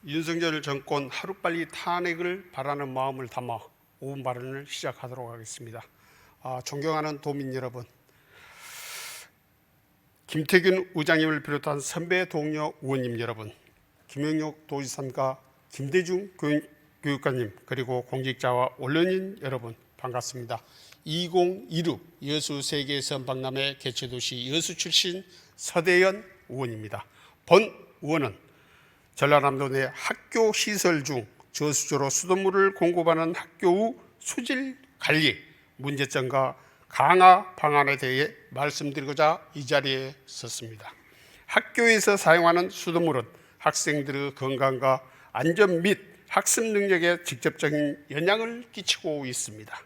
윤석열 정권 하루빨리 탄핵을 바라는 마음을 담아 5분 발언을 시작하도록 하겠습니다. 존경하는 도민 여러분, 김태균 의장님을 비롯한 선배 동료 의원님 여러분, 김영욱 도지사님과 김대중 교육관님, 그리고 공직자와 언론인 여러분, 반갑습니다. 2016 여수세계 선박람회 개최도시 여수 출신 서대연 의원입니다. 본 의원은 전라남도 내 학교 시설 중 저수조로 수돗물을 공급하는 학교 수질 관리 문제점과 강화 방안에 대해 말씀드리고자 이 자리에 섰습니다. 학교에서 사용하는 수돗물은 학생들의 건강과 안전 및 학습 능력에 직접적인 영향을 끼치고 있습니다.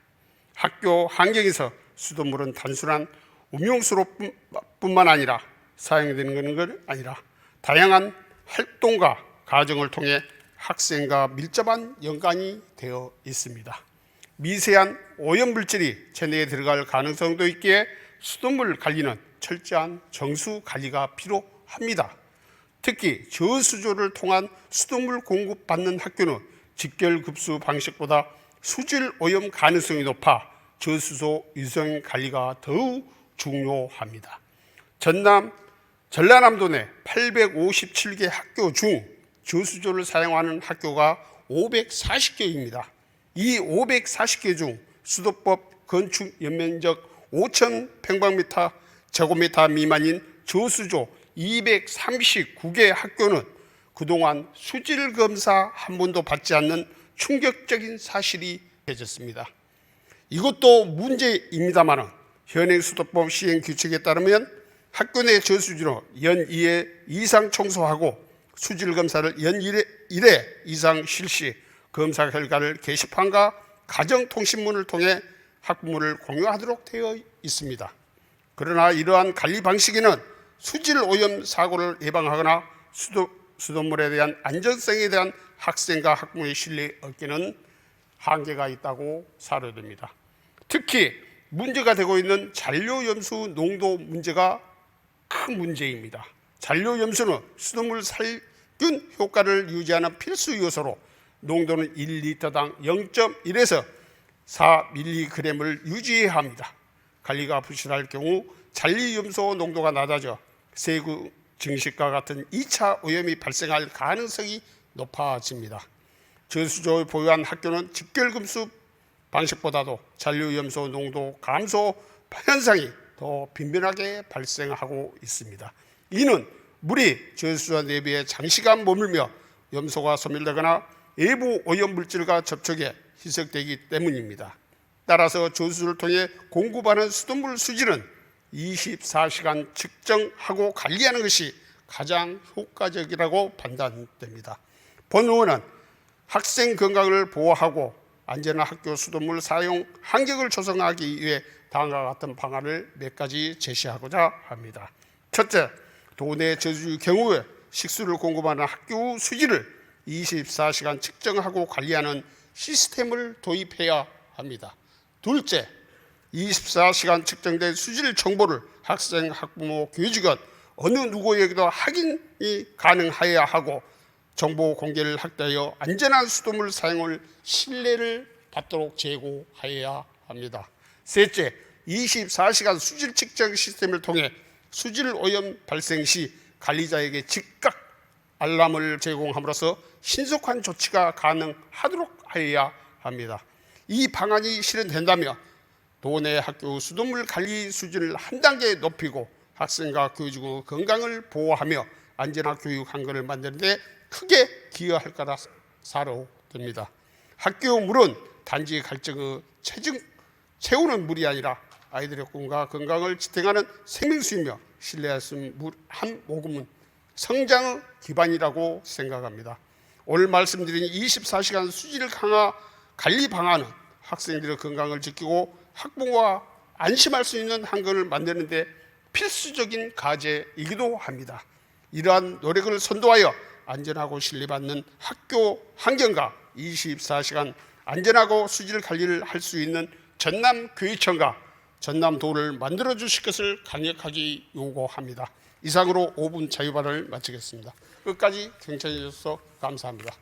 학교 환경에서 수돗물은 단순한 음용수로뿐만 아니라 사용되는 것 아니라 다양한 활동과 과정을 통해 학생과 밀접한 연관이 되어 있습니다. 미세한 오염물질이 체내에 들어갈 가능성도 있기에 수돗물 관리는 철저한 정수 관리가 필요합니다. 특히 저수조를 통한 수돗물 공급받는 학교는 직결급수 방식보다 수질 오염 가능성이 높아 저수조 위생 관리가 더욱 중요합니다. 전라남도 내 857개 학교 중 저수조를 사용하는 학교가 540개입니다. 이 540개 중 수도법 건축 연면적 5,000평방미터 제곱미터 미만인 저수조 239개 학교는 그동안 수질 검사 한 번도 받지 않는 충격적인 사실이 되졌습니다. 이것도 문제입니다만 현행 수도법 시행 규칙에 따르면 학교 내 저수지로 연 2회 이상 청소하고 수질 검사를 연 1회 이상 실시, 검사 결과를 게시판과 가정통신문을 통해 학부모를 공유하도록 되어 있습니다. 그러나 이러한 관리 방식에는 수질 오염 사고를 예방하거나 수돗물에 대한 안전성에 대한 학생과 학부모의 신뢰 얻기는 한계가 있다고 사료됩니다. 특히 문제가 되고 있는 잔류염수 농도 문제가 큰 문제입니다. 잔류염수는 수돗물 살균 효과를 유지하는 필수 요소로 농도는 1리터당 0.1에서 4mg을 유지해야 합니다. 관리가 부실할 경우 잔류염수 농도가 낮아져 세균 증식과 같은 2차 오염이 발생할 가능성이 높아집니다. 저수조를 보유한 학교는 직결금수 방식보다도 잔류염수 농도 감소 현상이 더 빈번하게 발생하고 있습니다. 이는 물이 저수조 내부에 장시간 머물며 염소가 소멸되거나 외부 오염물질과 접촉해 희석되기 때문입니다. 따라서 저수조를 통해 공급하는 수돗물 수질은 24시간 측정하고 관리하는 것이 가장 효과적이라고 판단됩니다. 본 의원은 학생 건강을 보호하고 안전한 학교 수돗물 사용 환경을 조성하기 위해 다음과 같은 방안을 몇 가지 제시하고자 합니다. 첫째, 도내 저수지 경우에 식수를 공급하는 학교 수질을 24시간 측정하고 관리하는 시스템을 도입해야 합니다. 둘째, 24시간 측정된 수질 정보를 학생, 학부모, 교직원 어느 누구에게도 확인이 가능해야 하고 정보 공개를 확대하여 안전한 수돗물 사용을 신뢰를 받도록 제고하여야 합니다. 셋째, 24시간 수질 측정 시스템을 통해 수질 오염 발생 시 관리자에게 즉각 알람을 제공함으로써 신속한 조치가 가능하도록 하여야 합니다. 이 방안이 실현된다면 도내 학교 수돗물 관리 수준을 한 단계 높이고 학생과 교직의 건강을 보호하며 안전한 교육 환경을 만드는 데 크게 기여할 거라 사료됩니다. 학교 물은 단지 갈증의 채우는 물이 아니라 아이들의 꿈과 건강을 지탱하는 생명수이며 신뢰할 수 있는 물 한 모금은 성장의 기반이라고 생각합니다. 오늘 말씀드린 24시간 수질 강화 관리 방안은 학생들의 건강을 지키고 학부모가 안심할 수 있는 환경을 만드는 데 필수적인 과제이기도 합니다. 이러한 노력을 선도하여 안전하고 신뢰받는 학교 환경과 24시간 안전하고 수질 관리를 할 수 있는 전남교육청과 전남도를 만들어 주실 것을 강력하게 요구합니다. 이상으로 5분 자유발언을 마치겠습니다. 끝까지 경청해 주셔서 감사합니다.